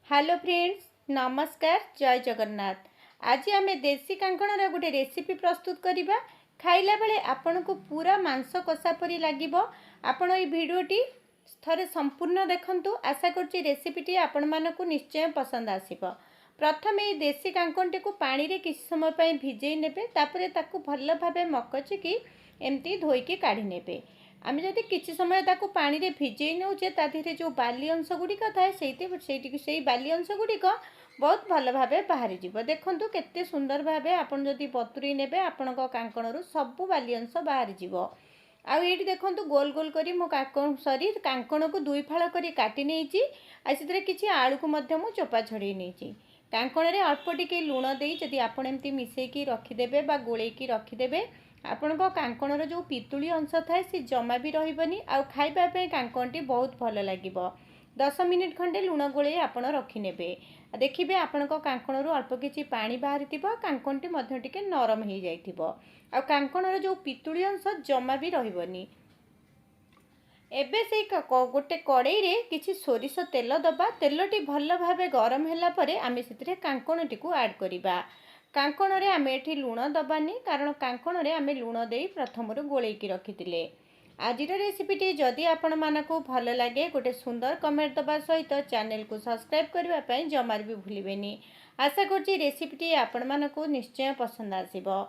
Hello friends, नमस्कार। जय जगन्नाथ। आज आम देसी कांकणर गोटे रेसिपी प्रस्तुत करवा। खाइला बेले आपन को पूरा मांस कषा परी लगे। आपण ये भिडटी थरे संपूर्ण देखंतु। आशा करछि रेसिपीटी आपण मानकु निश्चय पसंद आसीबो। प्रथम ये देसी कांकणटी को पानी रे किछ समय पय भिजेई नेबे। तापरे ताकु भल्ल भाबे मकचिकी एमती धोईकी काढी नेबे। आम जदि किसी समय ताकू पानी रे भिजेई नौचे ता देहरे जो बाली अंश गुड़िक थाए से बाली अंश गुड़िक बहुत भल भाव बाहरी जीव। देखंतु केते सुंदर भावे आपन जदि बतुरी नेबे आपनक कांकणरू सब बाली अंश बाहरी जीव। आउ ये देखंतु गोल गोल करी मो कांकण को दुई फाळ करी काटी नेइची। आ सेतरे किछि आलू को मध्य मु चोपा छड़ेई नेइची। कांकण रे अल्प टिके लूण देई जदि आपण एमती मिसेकी रखिदेबे बा गोलेकी रखिदेबे आपण कांकणर जो पितुली अंश थाए सी जमा भी रही आउ खाइबा पे कांकणटी बहुत भल लगे। 10 मिनिट खंडे लुण गोले आपण रखिने। देखिए आपण कांकणरू अल्प किछि पानी बाहरी कांकणटी मध्य टिके नरम हो जाइथिबो। आ कांकणर जो पितुली अंश जमा भी रही। एबे से गोटे कड़ाई रे किछि सोरिष तेल दबा। तेलटी भल भावे गरम होला परे आमे सेतिरे कांकणटी को ऐड करिबा। कांकण रे आमे एठी लूण दबानी कारण कांकण रे आमे लूण देई प्रथमरु गोलेकी रखितिले। आजिर रेसिपीटी जदि आपण मानकु भल लागे गोटे सुंदर कमेंट दबा सहित चैनल को सब्सक्राइब करबा पई जमार भी भूलिबेनी। आशा करछि रेसिपीटी आपण मानकु निश्चय पसंद आसीबो।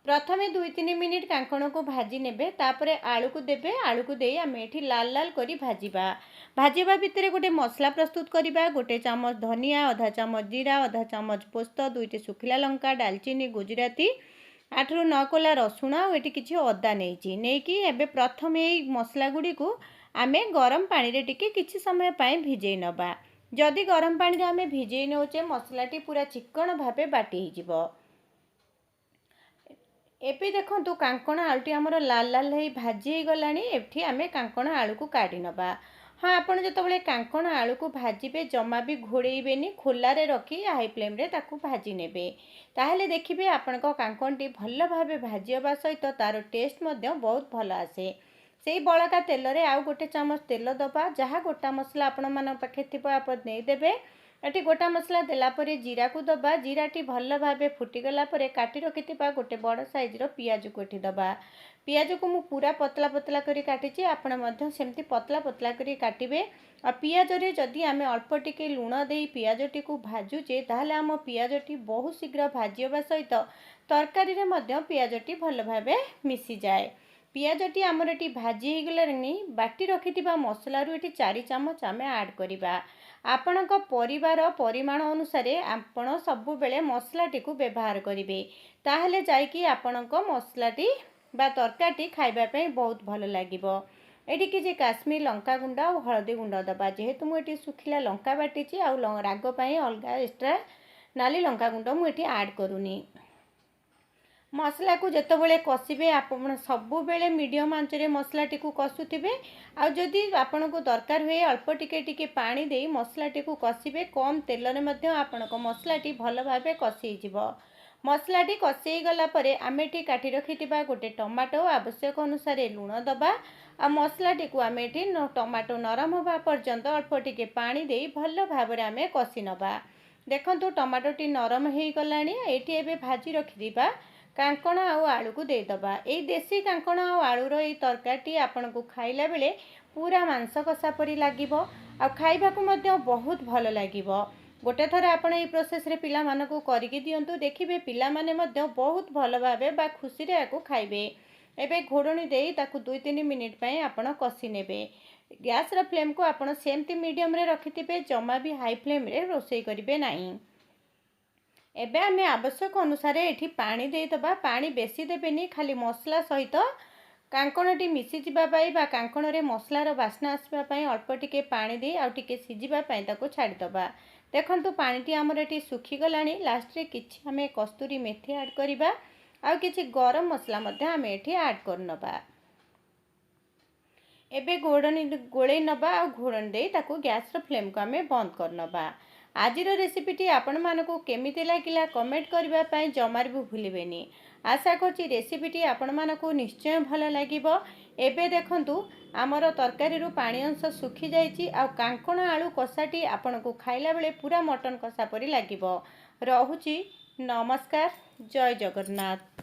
प्रथमे 2-3 मिनिट कांकण को भाजी नेबे। तापरे आलू को देबे। आलू को देई आमे एठी लाल लाल करी भाजीबा। भाजीबा भितरे गोटे मसला प्रस्तुत करिबा। गोटे चामच धनिया, आधा चामच जीरा, आधा चामच पोस्त, 2टी सुखिला लंका, दालचीनी, गुजराती, 8 ରୁ 9 कोला रसुण आ एठी किछि अदा नेइची। नेकी एबे प्रथम एई मसला गुडी को आमे गरम पानी रे टिके किछि समय पय भिजेई नबा। जदि गरम पानी रे आमे भिजेई नोचे मसलाटी पूरा चिकन भाबे बाटी हि जिवो। एबे देखंतु कांकण आलूटी आमर लाल लाल हे भाजी गलानी। एठी आमे कांकण आलू को काढी नबा। हाँ, आपण जतबेले कांकण आलू को भाजीबे जमा भी घोड़ेइबेनी। खोलारे रखी हाई फ्लेम रे ताकू भाजी नेबे। ताहले देखिबे आपनक कांकणटी भल भाबे भाजी होबा सहित तार टेस्ट मध्य बहुत भल आसे। सेई बळका तेल रे आउ गोटे चामच तेल दबा। जहा गोटा मसला आपण मान पाखे थिबो आपण नै देबे। एटी गोटा मसला देला परे जीरा को दबा। जीराटी भल भाबे फुटीगला परे काटी रखिथिबा गोटे बड़ साइज रो पियाज को एठी दबा। पियाज को मु पूरा पतला पतला करी काटिची। आपण मध्य सेमती पतला पतला करी काटिबे। आ पियाज रे जदि आमे अल्प टिके लूण देई पियाजटी को भाजुचे ताहले आम पियाजटी बहुत शीघ्र भाजी होबा सहित तरकारी रे मध्य पियाजटी भल भाबे मिसी जाए। पियाजटी आमर एटी भाजी हो गलानी। बाटी रखिथिबा मसला रु एटी 4 चामच आमे ऐड करिबा। आपणक परिवार परिमाण अनुसार आपण सबु बेले मसलाटी को व्यवहार करिवे। ताहले जाइकी आपणक मसलाटी बा तरकारी खाइबा पे बहुत भल लागिबो। एठी किछि काश्मीर लंका गुंड और हळदी गुंड दबा। जेहेतु मु एठी सुखिला लंका बाटिची आ राग पई अलगा एक्स्ट्रा नाली लंका गुंड मु एठी ऐड करूनी। मसला को जितेबाला कषिबे आपण सबु बेले मीडियम आंच रे मसलाटी को कषुथिबे। आ जदि आपण को दरकार हुए अल्प टिके टिके पानी देई मसलाटी को कषिबे। कम तेल रे मध्य आपणक मसलाटी भल भाबे कषि जिवो। मसलाटी कषि गला परे आमे टी काटी रखिथिबा गोटे टमाटो आवश्यक अनुसार लूण दबा। आ मसलाटी को आमे टी टमाटो नरम होबा पर्यंत अल्प टिके पानी देई भल भाबरे आमे कषि नबा। देखंतु टमाटो टी नरम हेई गलानी। एठी एबे भाजी रखिथिबा कांकण आउ आलू को दे दबा। ए देसी कांकण आउ आलूर ए तरकारी आपण को खाइला बेले पूरा मांस कषा परी लागिबो। आ खाइबा को मध्य बहुत भल लागिबो। गोटे थर आपण ए प्रोसेस रे पिला मानको करिकि दियंतु। देखिबे पिला माने मध्य बहुत भल भाबे बा खुशी रे आको खाइबे। एबे घोड़णी देई ताकू 2-3 मिनिट पय आपण कषि नेबे। गैस रा फ्लेम को आपण सेमती मीडियम रे रखिथिबे। जमा भी हाई फ्लेम रे रोसई करिवे नाही। एबे आमे आवश्यक अनुसार एठी पानी दे दबा। पानी बेसी देबेनी। खाली मसला सहित कांकणटी मिसी जिबा पई बा कांकण रे मसलार बास्ना आसबा पई अल्प टिके पानी दे आ टिके सिजिबा पई ताको छाडी दबा। देखंतु पानीटी हमर एठी सुखी गलानी। लास्ट रे किछि आमे कस्तूरी मेथी ऐड करिबा। आ किछि गरम मसला मध्ये आमे एठी ऐड करनबा। एबे घोड़णी गोळेई नबा। आ घोड़णी दे ताको गैस रो फ्लेम को आमे बंद करनबा। आजिर रेसिपीटी आपण मानकु केमिति लागिला कमेंट करबा पई जमार भी भूलिबेनी। आशा करछि रेसिपीटी आपण मानकु निश्चय भल लागिबो। ଏବେ ଦେଖନ୍ତୁ ଆମର ତରକାରୀରୁ ପାଣି ଅଂଶ ଶୁଖିଯାଇଛି ଆଉ କାଙ୍କଣ ଆଳୁ କଷାଟି ଆପଣଙ୍କୁ ଖାଇଲା ବେଳେ ପୁରା ମଟନ କଷା ପରି ଲାଗିବ। ରହୁଛି। ନମସ୍କାର। ଜୟ ଜଗନ୍ନାଥ।